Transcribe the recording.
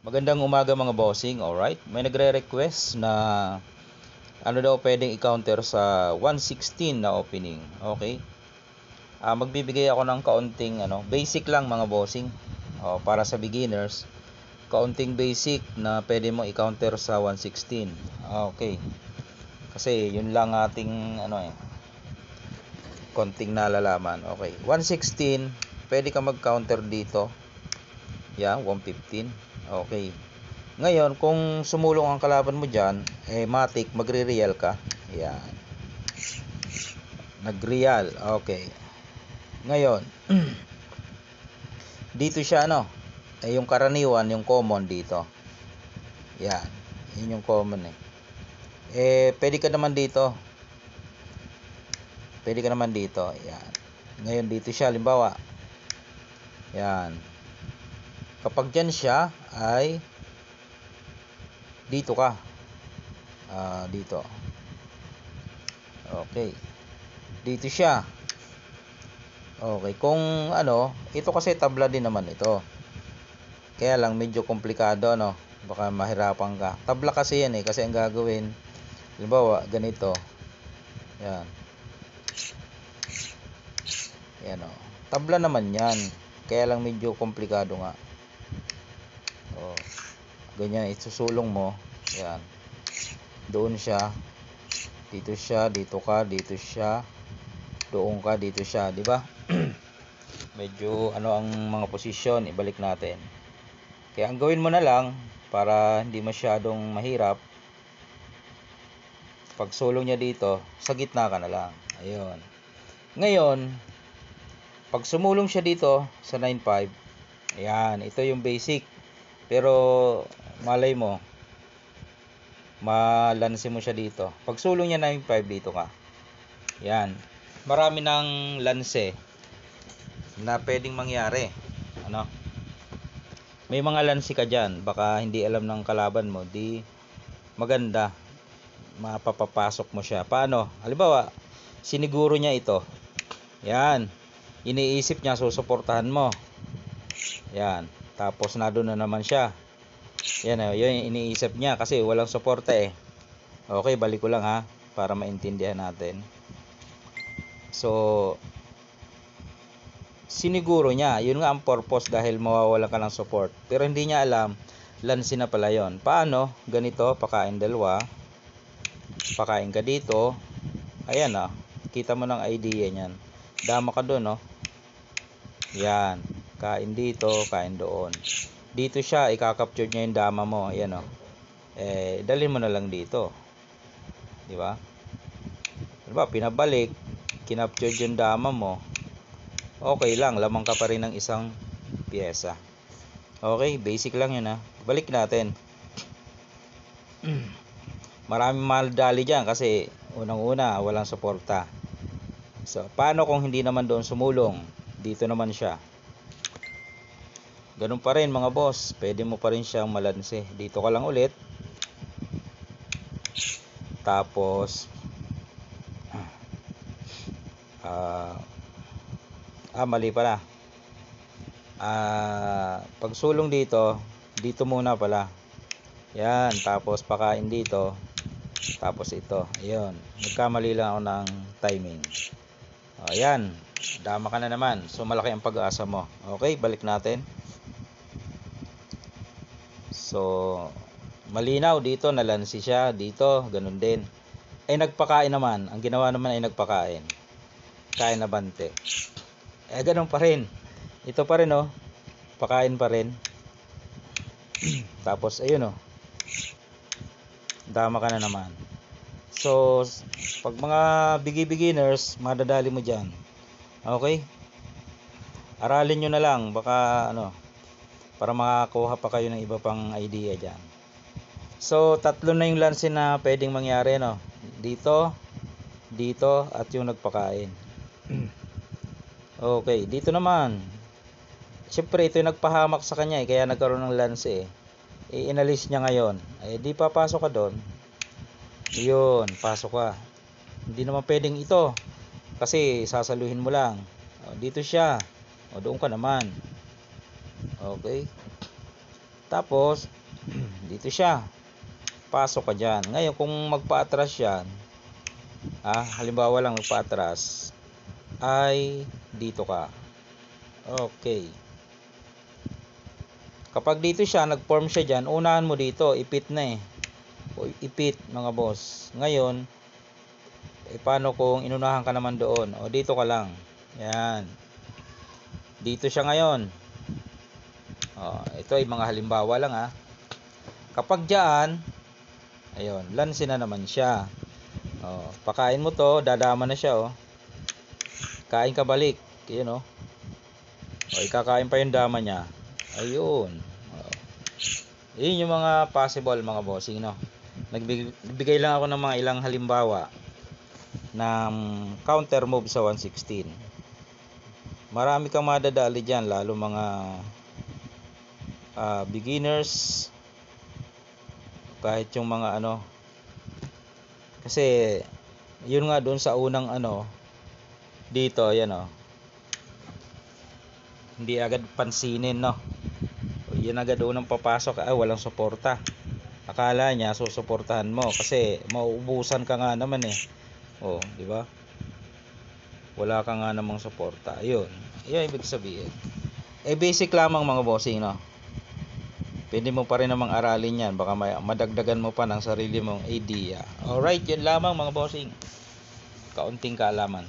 Magandang umaga mga bossing, alright? May nagre-request na ano daw pwedeng i-counter sa 116 na opening. Okay? Magbibigay ako ng kaunting basic lang mga bossing. Para sa beginners, kaunting basic na pwede mo i-counter sa 116. Okay. Kasi yun lang ating konting nalalaman. Okay. 116, pwede ka mag-counter dito. 115. Okay. Ngayon, kung sumulong ang kalaban mo dyan, matik, magre-real ka. Yan. Nag-real. Okay. Ngayon, dito siya, yung karaniwan, yung common dito. Yan. Yun yung common pwede ka naman dito. Yan. Ngayon, dito siya, limbawa. Yan. Kapag dyan siya, ay dito ka. Dito. Okay. Dito siya. Okay. Kung ito kasi tabla din naman ito. Kaya lang medyo komplikado, baka mahirapan ka. Tabla kasi yan kasi ang gagawin, halimbawa, ganito. Yan. Yan tabla naman yan. Kaya lang medyo komplikado nga. Ganyan, isusulong mo. Yan. Doon siya. Dito siya, dito ka, dito siya. Doon ka, dito siya, di ba? Medyo ang mga posisyon, ibalik natin. Kaya ang gawin mo na lang para hindi masyadong mahirap, pag sulong niya dito, sa gitna ka na lang. Ayun. Ngayon, pag sumulong siya dito sa 9.5, ayan, ito yung basic. Pero malay mo, malansi mo siya dito. Pag sulong niya 9.5, dito ka. Yan. Marami ng lanse na pwedeng mangyari. May mga lansi ka dyan. Baka hindi alam ng kalaban mo. Di maganda. Mapapapasok mo siya. Paano? Halimbawa, siniguro niya ito. Yan. Iniisip niya, susuportahan mo. Yan. Tapos na doon na naman siya. Yan yun iniisip niya kasi walang suporta Okay, balik ko lang para maintindihan natin. So, siniguro niya, yun nga ang purpose dahil mawawalan ka ng support. Pero hindi niya alam, lansi na pala yun. Paano? Ganito, pakain dalawa. Pakain ka dito. Ayan kita mo ng idea niyan. Dama ka doon Yan. Kain dito, kain doon. Dito siya, ikakapture niya yung dama mo. Ayan dalhin mo na lang dito. Di ba? Diba, pinabalik, kinapture yung dama mo. Okay lang, lamang ka pa rin ng isang pyesa. Okay, basic lang yun Balik natin. Maraming maldali dyan kasi unang-una, walang suporta. So, paano kung hindi naman doon sumulong? Dito naman siya. Ganun pa rin mga boss, pwede mo pa rin siyang malanse. Dito ka lang ulit. Tapos mali pala. Pag sulong dito muna pala. Yan, tapos pakain dito. Tapos ito. Ayun, nagkamali lang ako ng timing. Ayan, dama ka na naman. So malaki ang pag-asa mo. Okay, balik natin. So, malinaw dito, nalansi siya. Dito, ganun din. Nagpakain naman. Ang ginawa naman ay nagpakain. Kain na bante. Ganun pa rin. Ito pa rin pakain pa rin. Tapos ayun dama ka na naman. So, pag mga beginners, madadali mo dyan. Okay? Aralin nyo na lang. Baka para makakuha pa kayo ng iba pang idea dyan. So, tatlo na yung lanse na pwedeng mangyari dito, dito, at yung nagpakain. Okay, dito naman. Siyempre, ito yung nagpahamak sa kanya kaya nagkaroon ng lanse inalis niya ngayon. Di papasok ka doon. Yun, pasok ka. Hindi naman pwedeng ito kasi sasaluhin mo lang. Dito siya. Doon ka naman. Okay. Tapos dito siya, pasok ka dyan. Ngayon kung magpa-atras yan, halimbawa lang magpa-atras, ay dito ka. Okay. Kapag dito siya, nag-form siya dyan, unahan mo dito, ipit na o ipit mga boss. Ngayon, paano kung inunahan ka naman doon? O dito ka lang. Yan. Dito siya ngayon. Ito ay mga halimbawa lang Kapag dyan, ayun, lansin na naman siya. Pakain mo to, dadama na siya Kain ka balik. Yun ikakain pa yung dama niya. Ayun. Yun yung mga possible mga bossing Nagbigay lang ako ng mga ilang halimbawa ng counter move sa 116. Marami kang madadali dyan, lalo mga beginners, kahit yung mga kasi yun nga doon sa unang dito ayan hindi agad pansinin yan agad unang papasok walang suporta. Akala niya susuportahan mo kasi mauubusan ka nga naman di ba? Wala ka nga namang suporta. Ayun ibig sabihin basic lamang mga bossing pwede mo pa rin namang aralin yan, baka madagdagan mo pa ng sarili mong idea. Alright, yun lamang mga bossing, kaunting kaalaman.